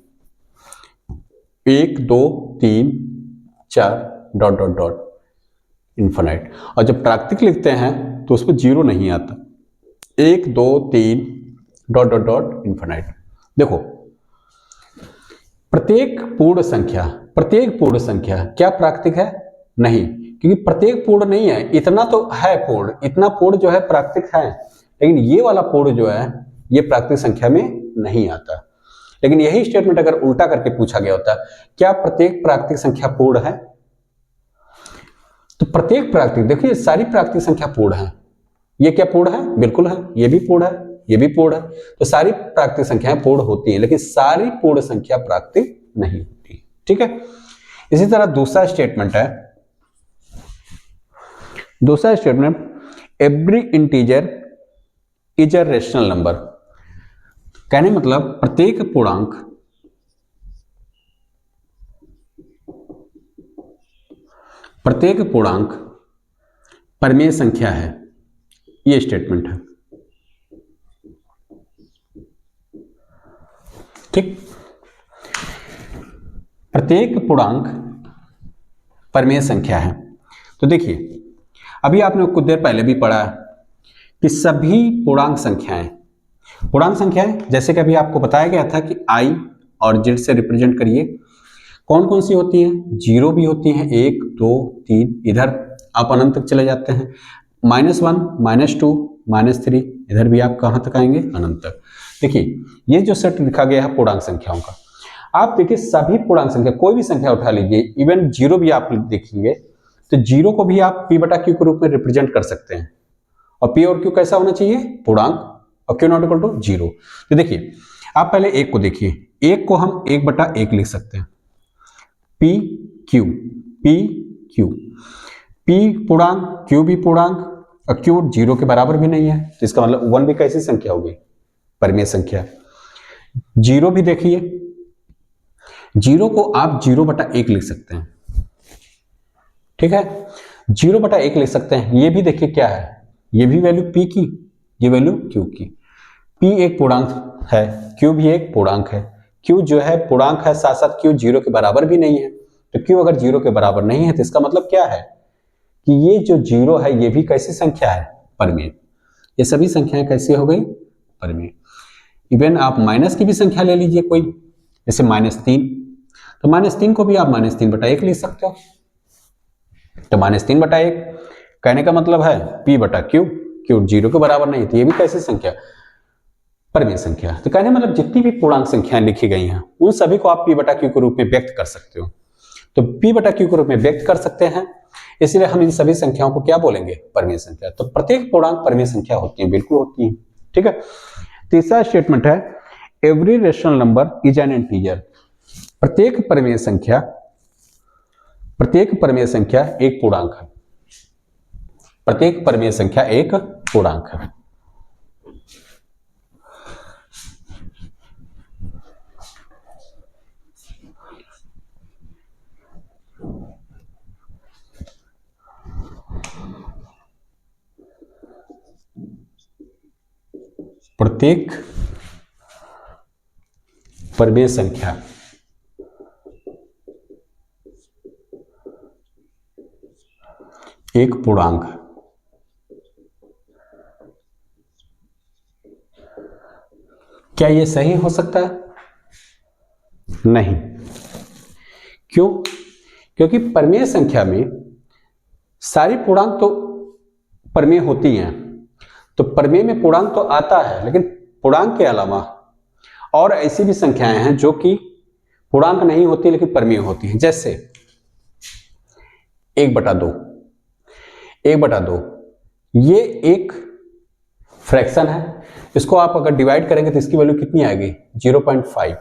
1 2 3 4 ... इन्फिनाइट। और जब प्राकृतिक लिखते हैं तो उसमें 0 नहीं आता, 1 2 3 ... इन्फिनाइट। देखो प्रत्येक पूर्ण संख्या क्या प्राकृतिक है? नहीं, क्योंकि प्रत्येक पूर्ण नहीं है, इतना तो है पूर्ण, इतना पूर्ण जो है प्राकृतिक है, लेकिन ये वाला पूर्ण जो है ये प्राकृतिक संख्या में नहीं आता। लेकिन यही स्टेटमेंट अगर उल्टा करके पूछा गया होता, क्या प्रत्येक प्राकृतिक संख्या पूर्ण है? तो प्रत्येक प्राकृतिक, देखिए सारी प्राकृतिक संख्या पूर्ण है। ये क्या पूर्ण है? बिल्कुल है, ये भी पूर्ण है। ये भी पूर्ण है। तो सारी प्राकृतिक संख्याएं पूर्ण होती हैं, लेकिन सारी पूर्ण संख्या प्राकृतिक नहीं होती। ठीक है, इसी तरह दूसरा स्टेटमेंट है, दूसरा statement every integer is a rational number. कहने मतलब प्रत्येक पूर्णांक परमेय संख्या है, ये स्टेटमेंट है। ठीक, प्रत्येक पूर्णांक परमेय संख्या है। तो देखिए, अभी आपने कुछ देर पहले भी पढ़ा कि सभी पूर्णांक संख्याएं जैसे कि अभी आपको बताया गया था कि i और z से रिप्रेजेंट करिए, कौन कौन सी होती हैं? जीरो भी होती हैं, 1 2 3, इधर आप अनंत तक चले जाते हैं, -1 -2 -3, इधर भी आप कहां तक आएंगे? अनंत तक। देखिए, ये जो सेट लिखा गया है पूर्णांक संख्याओं का, आप देखिए सभी पूर्णांक संख्या, कोई भी संख्या उठा लीजिए, इवन जीरो भी आप देखेंगे तो जीरो को भी आप p बटा क्यू के रूप में रिप्रेजेंट कर सकते हैं। और p और q कैसा होना चाहिए? पूर्णांक, और q नॉट इक्वल टू 0। तो देखिए, आप पहले एक को देखिए, एक को हम 1/1 लिख सकते हैं, p q p पूर्णांक, q भी पूर्णांक, और q 0 के बराबर भी नहीं है, तो इसका मतलब 1 भी कैसी संख्या होगी? परमेय संख्या। जीरो भी देखिए, जीरो को आप 0/1 लिख सकते हैं। ठीक है, 0/1 लिख सकते हैं। ये भी देखिए क्या है, ये भी वैल्यू p की, ये वैल्यू q की। p एक पूर्णांक है, q भी एक पूर्णांक है। q जो है पूर्णांक है, साथ साथ q 0 के बराबर भी नहीं है। तो q अगर 0 के बराबर नहीं है तो इसका मतलब क्या है कि ये जो 0 है ये भी कैसी संख्या है? परमेय। ये सभी संख्याएं कैसी हो गई? परमेय। इवन आप माइनस की भी संख्या ले लीजिए कोई, जैसे -3, तो -3 को भी आप -3/1 लिख सकते हो। तो -3/1 कहने का मतलब है p बटा q, q 0 के बराबर नहीं, तो ये भी कैसी संख्या? परमेय संख्या। तो कहने मतलब जितनी भी पूर्णांक संख्याएं लिखी गई हैं उन सभी को आप p बटा q के रूप में व्यक्त कर सकते हो। तो p बटा q के रूप में व्यक्त कर सकते हैं, इसलिए हम इन सभी संख्याओं को क्या बोलेंगे? परमेय संख्या। तो प्रत्येक पूर्णांक परमेय संख्या होती है, बिल्कुल होती है। ठीक है, तीसरा स्टेटमेंट है every rational number is an integer. प्रत्येक परमेय संख्या एक पूर्णांक है। प्रत्येक परमेय संख्या एक पूर्णांक है। प्रत्येक परमेय संख्या एक पूर्णांक है। क्या यह सही हो सकता है? नहीं। क्यों? क्योंकि परमेय संख्या में सारी पूर्णांक तो परमेय होती हैं, तो परमेय में पूर्णांक तो आता है, लेकिन पूर्णांक के अलावा और ऐसी भी संख्याएं हैं जो कि पूर्णांक नहीं होती लेकिन परमेय होती हैं। जैसे 1/2, 1/2 ये एक फ्रैक्शन है, इसको आप अगर डिवाइड करेंगे तो इसकी वैल्यू कितनी आएगी? 0.5।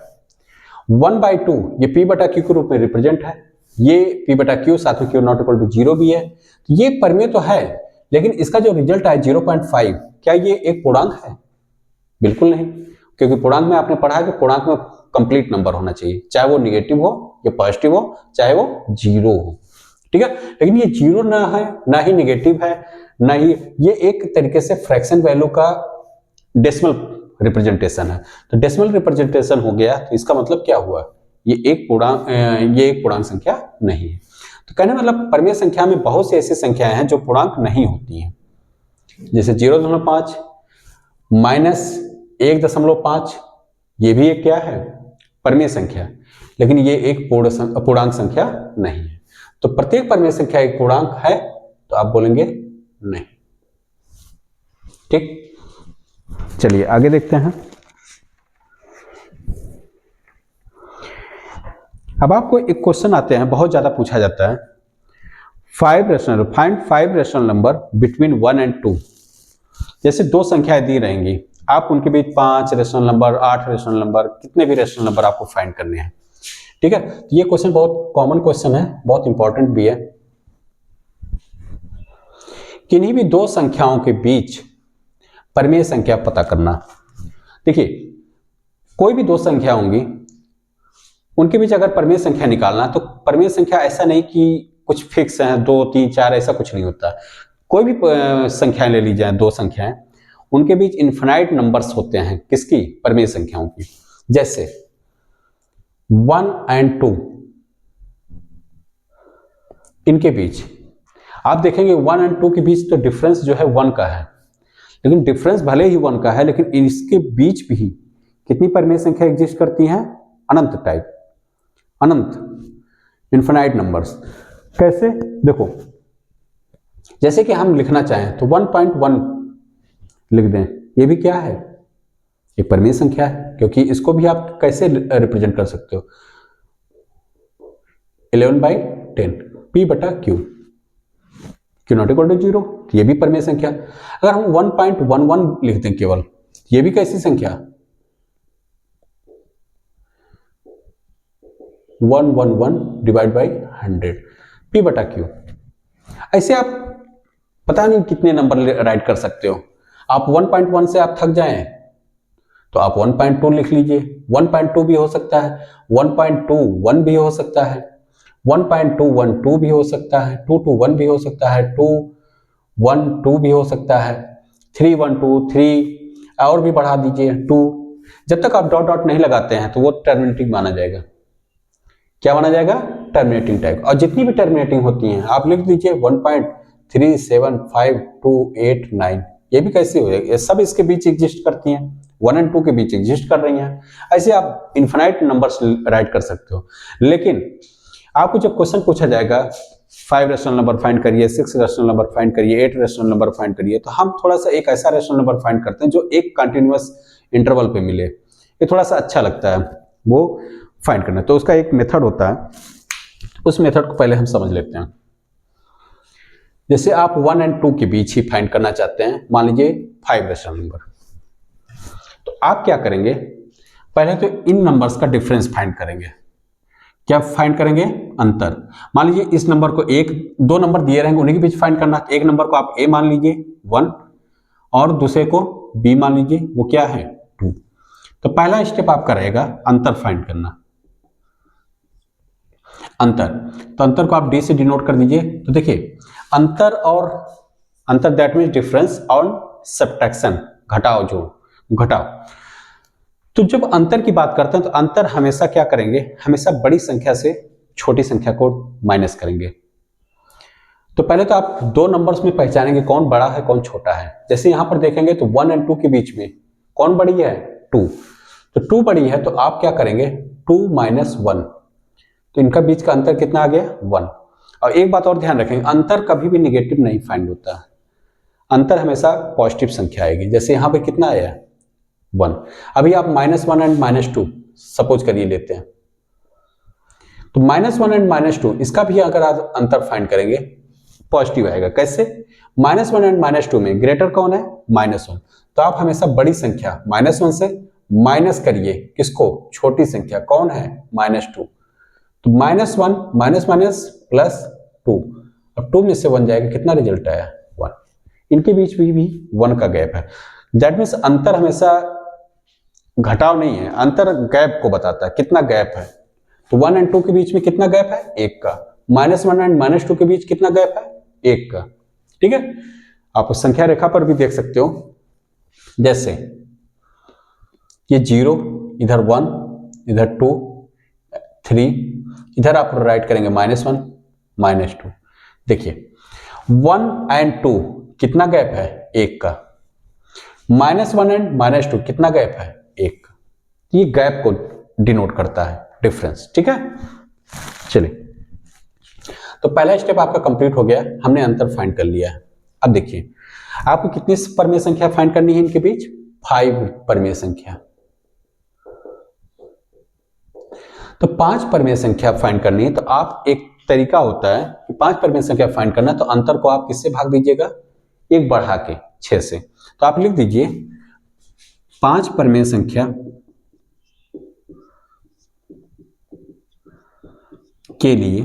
1/2 ये p बटा q के रूप में रिप्रेजेंट है, ये p बटा q साथ में q नॉट इक्वल टू 0 भी है, तो ये परमेय तो है, लेकिन इसका जो रिजल्ट है 0.5, क्या ये एक पूर्णांक है? बिल्कुल नहीं, क्योंकि पूर्णांक में आपने पढ़ा है कि पूर्णांक में कंप्लीट नंबर होना चाहिए, चाहे वो निगेटिव हो या पॉजिटिव हो, चाहे वो 0 हो। ठीक है, लेकिन ये 0 ना है, ना ही निगेटिव है, ना ही ये एक तरीके से फ्रैक्शन वैल्यू का डेसिमल रिप्रेजेंटेशन है। तो डेसिमल रिप्रेजेंटेशन हो गया, तो इसका मतलब क्या हुआ? ये एक पूर्णांक संख्या नहीं है। तो कहने मतलब परमेय संख्या में बहुत सी ऐसी संख्याएं हैं जो पूर्णांक नहीं होती हैं, जैसे 0.5 -1.5, ये भी एक क्या है? परमेय संख्या, लेकिन ये एक पूर्णांक संख्या नहीं है। तो प्रत्येक परमेय संख्या एक पूर्णांक है, तो आप बोलेंगे नहीं। ठीक, चलिए आगे देखते हैं। अब आपको एक क्वेश्चन आते हैं, बहुत ज्यादा पूछा जाता है, find 5 rational number between 1 and 2। जैसे दो संख्याएं दी रहेंगी आप उनके बीच 5 रेशनल नंबर, 8 रेशनल नंबर, कितने भी रेशनल नंबर आपको फाइंड करने हैं। ठीक है, तो ये क्वेश्चन बहुत कॉमन क्वेश्चन है, बहुत इंपॉर्टेंट भी है। किन्हीं भी दो संख्याओं के बीच परिमेय संख्या पता करना। देखिए, कोई भी दो संख्या होंगी, उनके बीच अगर परिमेय संख्या निकालना, तो परिमेय संख्या ऐसा नहीं कि कुछ फिक्स है 2, 3, 4, ऐसा कुछ नहीं होता। कोई भी संख्याएं ले ली जाए, दो संख्याएं, उनके बीच इन्फिनाइट नंबर्स होते हैं, किसकी? परिमेय संख्याओं की। जैसे 1 और 2, इनके बीच आप देखेंगे 1 और 2 के बीच तो डिफरेंस जो है 1 का है, लेकिन डिफरेंस भले ही 1 का है, लेकिन इसके बीच भी कितनी परिमेय संख्या एग्जिस्ट करती हैं? अनंत टाइप, अनंत, इन्फिनाइट नंबर्स। कैसे? देखो, जैसे कि हम लिखना चाहें तो 1.1 लिख दें, ये भी क्या है? एक परिमेय संख्या है, क्योंकि इसको भी आप कैसे रिप्रेजेंट कर सकते हो? 11/10 p/q, q not equal to 0, ये भी परिमेय संख्या। अगर हम 1.11 लिख दें केवल, ये भी कैसी संख्या? 111 डिवाइड बाई 100 p/q। ऐसे आप पता नहीं कितने नंबर राइट कर सकते हो। आप 1.1 से आप थक जाएं तो आप 1.2 लिख लीजिए, 1.2 भी हो सकता है, 1.21 भी हो सकता है, 1.212 भी हो सकता है, 221 भी हो सकता है, 212 भी हो सकता है, 312, 3 और भी बढ़ा दीजिए 2। जब तक आप डॉट डॉट नहीं लगाते हैं तो वो टर्मिनेटिंग माना जाएगा। क्या माना जाएगा? Terminating type. और जितनी भी टर्मिनेटिंग होती हैं आप लिख दीजिए 1.37528 ये भी कैसे हो जाएगी? ये सब इसके बीच एग्जिस्ट करती हैं, 1 और 2 के बीच एग्जिस्ट कर रही हैं। ऐसे आप इन्फिनाइट नंबर्स राइट कर सकते हो। लेकिन आपको जब क्वेश्चन पूछा जाएगा 5 रेशनल नंबर फाइंड करिए, 6 रेशनल नंबर फाइंड करिए, 8 रेशनल नंबर फाइंड करिए, तो हम थोड़ा सा एक ऐसा रेशनल नंबर फाइंड करते हैं जो एक कंटिन्यूअस इंटरवल पे मिले। ये थोड़ा सा अच्छा लगता है वो फाइंड करना। तो उसका एक मेथड होता है, उस मेथड को पहले हम समझ लेते हैं। जैसे आप 1 और 2 के बीच ही फाइंड करना चाहते हैं, मान लीजिए 5 रेशनल नंबर, तो आप क्या करेंगे? पहले तो इन नंबर्स का डिफरेंस फाइंड करेंगे। क्या फाइंड करेंगे? अंतर। मान लीजिए इस नंबर को दो नंबर दिए रहेंगे, उन्हीं के बीच फाइंड करना। एक नंबर को आप a मान लीजिए 1 और दूसरे को b मान लीजिए, वो क्या है? 2। तो पहला स्टेप आपका रहेगा अंतर फाइंड करना। अंतर, तो अंतर को आप d से डिनोट कर दीजिए। तो देखिए, अंतर और अंतर दैट मीन्स डिफरेंस और सब्ट्रैक्शन, घटाव, जोड़, घटाव। तो जब अंतर की बात करते हैं तो अंतर हमेशा क्या करेंगे? हमेशा बड़ी संख्या से छोटी संख्या को माइनस करेंगे। तो पहले तो आप दो नंबर्स में पहचानेंगे कौन बड़ा है कौन छोटा है। जैसे यहां पर देखेंगे तो 1 और 2 के बीच में कौन बड़ी है? 2। तो 2 बड़ी है तो आप क्या करेंगे? 2 - 1, तो इनका बीच का अंतर कितना आ गया? 1। और एक बात और ध्यान रखेंगे, अंतर कभी भी निगेटिव नहीं फाइंड होता है, अंतर हमेशा पॉजिटिव संख्या आएगी। जैसे यहां पे कितना आया? 1। अभी आप -1 और -2 सपोज करिए लेते हैं, तो -1 और -2 इसका भी अगर आप अंतर फाइंड करेंगे पॉजिटिव आएगा। कैसे? -1 और -2 में ग्रेटर कौन है? -1। तो आप हमेशा बड़ी संख्या -1 से माइनस करिए, किसको? छोटी संख्या कौन है? -2। तो -1 माइनस माइनस प्लस 2, अब 2 में से 1 जाएगा, कितना रिजल्ट आया? 1। इनके बीच भी 1 का गैप है। दैट मीन्स अंतर हमेशा घटाव नहीं है, अंतर गैप को बताता है, कितना गैप है। तो 1 और 2 के बीच में कितना गैप है? 1 का। -1 और -2 के बीच कितना गैप है? 1 का। ठीक है, आप उस संख्या रेखा पर भी देख सकते हो। जैसे ये 0, इधर 1, इधर 2, 3, इधर आप राइट करेंगे -1 -2। देखिए 1 और 2 कितना गैप है? 1 का। -1 और -2 कितना गैप है? 1 का। ये गैप को डिनोट करता है, डिफरेंस। ठीक है, चलिए, तो पहला स्टेप आपका कंप्लीट हो गया, हमने अंतर फाइंड कर लिया है। अब देखिए आपको कितनी परिमेय संख्या फाइंड करनी है इनके बीच? 5 परिमेय संख्या। तो 5 परिमेय संख्या फाइंड करनी है, तो आप एक तरीका होता है कि 5 परिमेय संख्या फाइंड करना, तो अंतर को आप किससे भाग दीजिएगा? 1 बढ़ा के 6 से। तो आप लिख दीजिए 5 परिमेय संख्या के लिए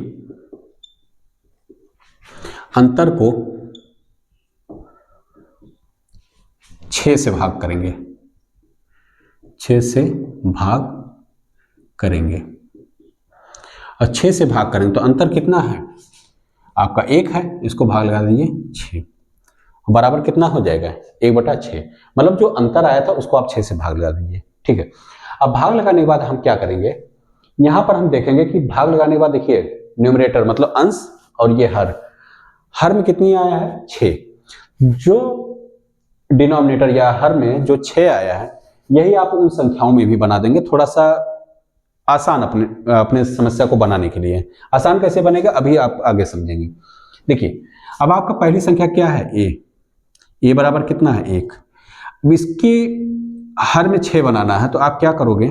अंतर को 6 से भाग करेंगे, 6 से भाग करेंगे। और 6 से भाग करेंगे तो अंतर कितना है आपका 1 है, इसको भाग लगा दीजिए 6, बराबर कितना हो जाएगा 1/6। मतलब जो अंतर आया था उसको आप 6 से भाग लगा दीजिए। ठीक है, अब भाग लगाने के बाद हम क्या करेंगे, यहां पर हम देखेंगे कि भाग लगाने के बाद देखिए न्यूमरेटर मतलब अंश और ये हर में कितनी आया है 6, जो डिनोमिनेटर या हर में जो 6 आया है यही आप उन संख्याओं में भी बना देंगे, थोड़ा सा आसान अपने समस्या को बनाने के लिए। आसान कैसे बनेगा अभी आप आगे समझेंगे। देखिए अब आपका पहली संख्या क्या है ए बराबर कितना है 1। अब इसकी हर में 6 बनाना है तो आप क्या करोगे,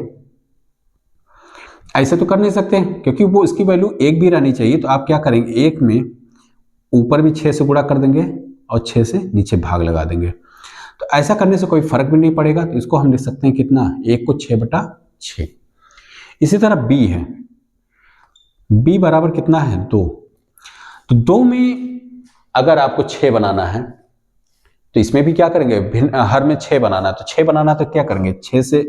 ऐसे तो कर नहीं सकते क्योंकि वो इसकी वैल्यू 1 भी रहनी चाहिए, तो आप क्या करेंगे 1 में ऊपर भी 6 से गुणा कर देंगे और 6 से नीचे भाग लगा देंगे। तो ऐसा करने से कोई फर्क भी नहीं पड़ेगा, तो इसको हम लिख सकते हैं कितना 1 को 6/6। इसी तरह बी है, बी बराबर कितना है 2। तो 2 में अगर आपको 6 बनाना है तो इसमें भी क्या करेंगे हर में 6 बनाना है, तो 6 बनाना तो क्या करेंगे 6 से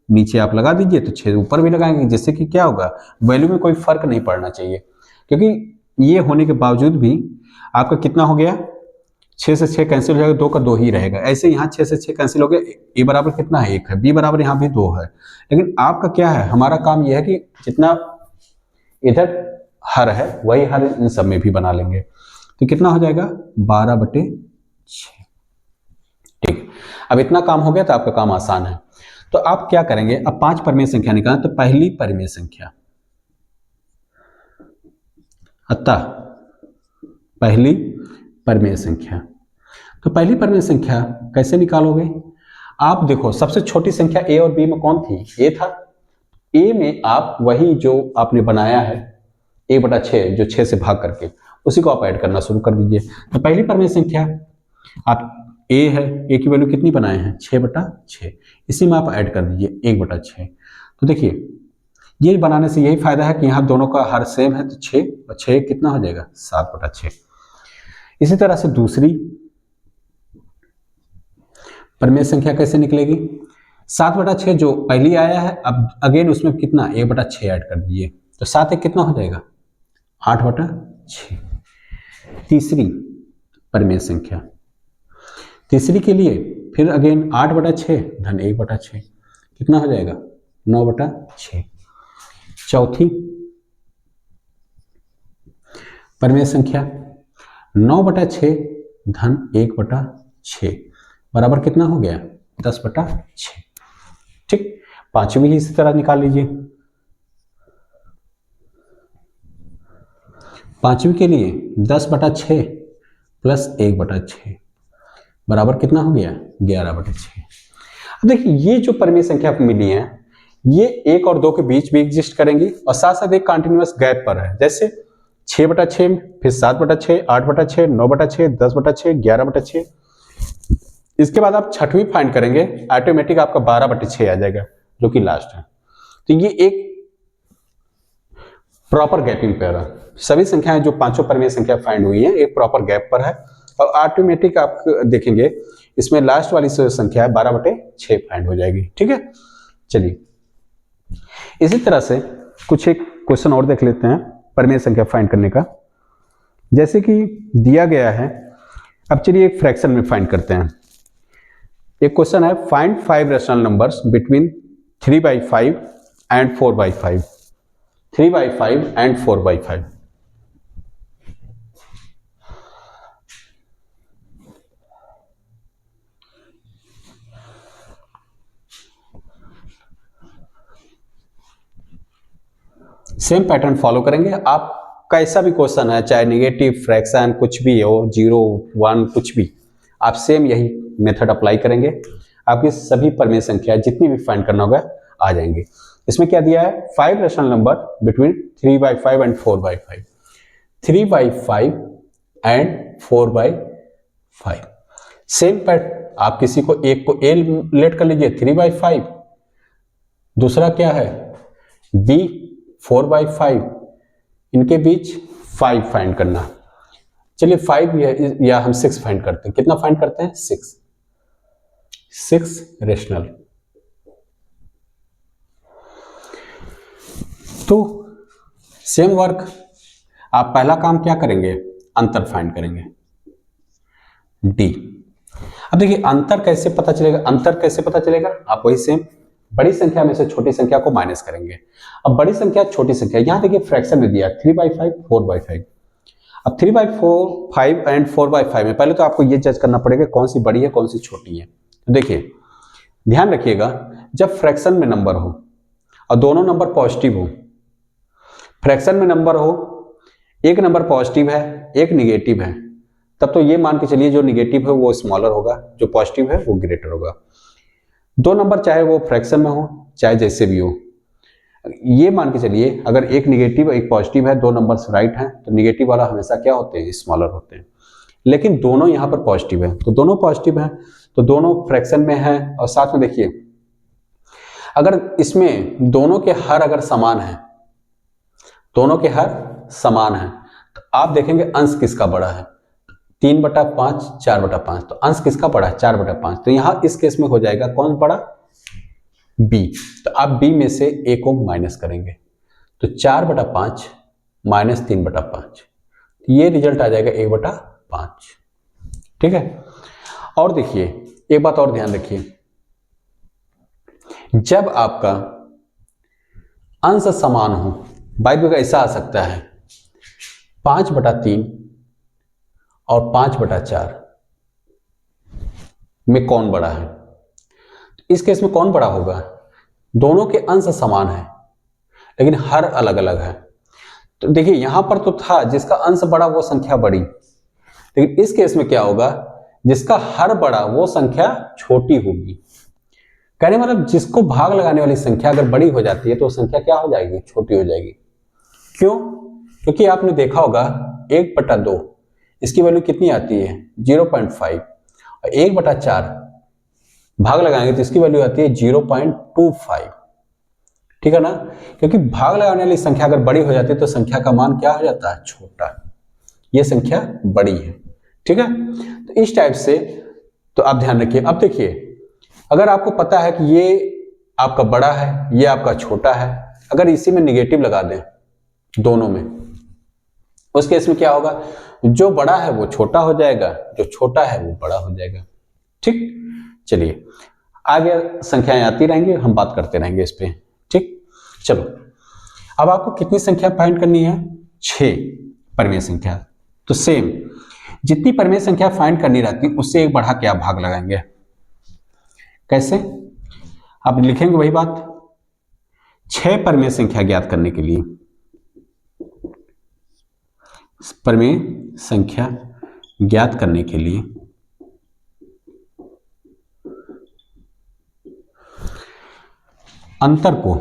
नीचे आप लगा दीजिए, तो 6 ऊपर भी लगाएंगे, जिससे कि क्या होगा वैल्यू में कोई फर्क नहीं पड़ना चाहिए। क्योंकि ये होने के बावजूद भी आपका कितना हो गया 6 से 6 कैंसिल हो जाएगा, 2 का 2 ही रहेगा। ऐसे यहाँ 6 से 6 कैंसिल हो गया, ए बराबर कितना है 1 है, बी बराबर यहाँ भी 2 है। लेकिन आपका क्या है, हमारा काम यह है कि जितना इधर हर है वही हर इन सब में भी बना लेंगे, तो कितना हो जाएगा 12/6। ठीक, अब इतना काम हो गया तो आपका काम आसान है। तो आप क्या करेंगे, अब 5 परिमेय संख्या निकालें, तो पहली परिमेय संख्या, अतः पहली परिमेय संख्या, तो पहली परिमेय संख्या कैसे निकालोगे आप, देखो सबसे छोटी संख्या ए और बी में कौन थी, ए था। ए में आप वही जो आपने बनाया है a/6 जो 6 से भाग करके, उसी को आप ऐड करना शुरू कर दीजिए। तो पहली परिमेय संख्या आप ए है, ए की वैल्यू कितनी बनाए हैं 6/6, इसी में आप ऐड कर दीजिए 1/6। तो देखिए ये बनाने से यही फायदा है कि यहाँ दोनों का हर सेम है, तो 6 और 6 कितना हो जाएगा 7/6। इसी तरह से दूसरी परिमेय संख्या कैसे निकलेगी, 7/6 जो पहली आया है, अब अगेन उसमें कितना 1/6 ऐड कर दीजिए, तो 7 1 कितना हो जाएगा 8/6। तीसरी परिमेय संख्या, तीसरी के लिए फिर अगेन 8/6 धन 1/6 कितना हो जाएगा 9/6। चौथी परिमेय संख्या 9/6 धन 1/6 बराबर कितना हो गया 10/6। ठीक, पांचवी भी इसी तरह निकाल लीजिए। पांचवी के लिए 10/6 प्लस 1/6 बराबर कितना हो गया 11/6। अब देखिए ये जो परिमेय संख्या मिली है ये 1 और 2 के बीच भी एग्जिस्ट करेंगी और साथ साथ एक कंटिन्यूअस गैप पर है, जैसे 6/6 फिर 7/6 8/6 9/6 10/6 11/6। इसके बाद आप छठवीं फाइंड करेंगे, ऑटोमेटिक आपका 12/6 आ जाएगा जो कि लास्ट है। तो ये एक प्रॉपर गैपिंग पेयर है, सभी संख्याएं जो पांचों परिमेय संख्या फाइंड हुई है एक प्रॉपर गैप पर है और ऑटोमेटिक आप देखेंगे इसमें लास्ट वाली संख्या है 12/6 फाइंड हो जाएगी। ठीक है, चलिए इसी तरह से कुछ एक क्वेश्चन और देख लेते हैं परिमेय संख्या फाइंड करने का। जैसे कि दिया गया है, अब चलिए एक फ्रैक्शन में फाइंड करते हैं। एक क्वेश्चन है find 5 rational numbers between 3/5 and 4/5, 3/5 and 4/5। Same pattern follow करेंगे। आप कैसा भी क्वेश्चन है, चाहे नेगेटिव फ्रैक्शन कुछ भी हो, 0 1 कुछ भी, आप सेम यही मेथड अप्लाई करेंगे, आपकी सभी परिमेय संख्या जितनी भी फाइंड करना होगा आ जाएंगे। इसमें क्या दिया है 5 rational number between 3/5 and 4/5, 3/5 and 4/5। Same pattern आप किसी को एक को ए लेट कर लीजिए 3/5, दूसरा क्या है बी 4/5, इनके बीच 5 फाइंड करना। चलिए 5 या हम 6 फाइंड करते हैं। कितना फाइंड करते हैं? 6 रेशनल। तो सेम वर्क, आप पहला काम क्या करेंगे? अंतर फाइंड करेंगे, डी। अब देखिए अंतर कैसे पता चलेगा? अंतर कैसे पता चलेगा? आप वही सेम बड़ी संख्या में से छोटी संख्या को माइनस करेंगे। अब बड़ी संख्या छोटी संख्या, यहां देखिए फ्रैक्शन में दिया 3/5 4/5। अब 3/5 एंड 4/5 में पहले तो आपको ये जज करना पड़ेगा कौन सी बड़ी है कौन सी छोटी है। तो देखिए ध्यान रखिएगा, जब फ्रैक्शन में नंबर हो और दोनों नंबर पॉजिटिव हो, फ्रैक्शन में नंबर हो, एक नंबर पॉजिटिव है एक निगेटिव है, तब तो ये मान के चलिए जो निगेटिव है वो स्मॉलर होगा, जो पॉजिटिव है वो ग्रेटर होगा। दो नंबर चाहे वो फ्रैक्शन में हो चाहे जैसे भी हो, ये मान के चलिए अगर एक निगेटिव एक पॉजिटिव है, दो नंबर्स राइट हैं, तो निगेटिव वाला हमेशा क्या होते हैं? स्मॉलर होते हैं। लेकिन दोनों यहाँ पर पॉजिटिव है, तो दोनों पॉजिटिव हैं, तो दोनों फ्रैक्शन में है। और साथ में देखिए अगर इसमें दोनों के हर अगर समान है, दोनों के हर समान है, तो आप देखेंगे अंश किसका बड़ा है? 3/5 4/5, तो अंश किसका बड़ा है? 4/5। तो यहां इस केस में हो जाएगा कौन बड़ा? बी। तो आप बी में से ए को माइनस करेंगे, तो 4/5 माइनस 3/5, ये रिजल्ट आ जाएगा 1/5। ठीक है। और देखिए एक बात और ध्यान रखिए, जब आपका अंश समान हो, बाय द वे ऐसा आ सकता है 5/3 और 5/4 में कौन बड़ा है? इस केस में कौन बड़ा होगा? दोनों के अंश समान है लेकिन हर अलग अलग है। तो देखिए यहां पर तो था जिसका अंश बड़ा वो संख्या बड़ी, लेकिन इस केस में क्या होगा? जिसका हर बड़ा वो संख्या छोटी होगी। कहने मतलब जिसको भाग लगाने वाली संख्या अगर बड़ी हो जाती है तो संख्या क्या हो जाएगी? छोटी हो जाएगी। क्यों? क्योंकि आपने देखा होगा 1/2 इसकी वैल्यू कितनी आती है? 0.5, और 1/4 भाग लगाएंगे तो इसकी वैल्यू आती है 0.25। ठीक है ना? क्योंकि भाग लगाने वाली संख्या अगर बड़ी हो जाती है तो संख्या का मान क्या हो जाता है? छोटा। ये संख्या बड़ी है। ठीक है। तो इस टाइप से तो आप ध्यान रखिए। अब देखिए अगर आपको पता है कि ये आपका बड़ा है ये आपका छोटा है, अगर इसी में निगेटिव लगा दें दोनों में, उस केस में क्या होगा? जो बड़ा है वो छोटा हो जाएगा, जो छोटा है वो बड़ा हो जाएगा। ठीक। चलिए आगे संख्याएं आती रहेंगी, हम बात करते रहेंगे इस पे। ठीक। चलो अब आपको कितनी संख्या फाइंड करनी है? 6 परिमेय संख्या। तो सेम जितनी परिमेय संख्या फाइंड करनी रहती है उससे एक बढ़ा के आप भाग लगाएंगे। कैसे? आप लिखेंगे वही बात, 6 परिमेय संख्या ज्ञात करने के लिए, परिमेय संख्या ज्ञात करने के लिए अंतर को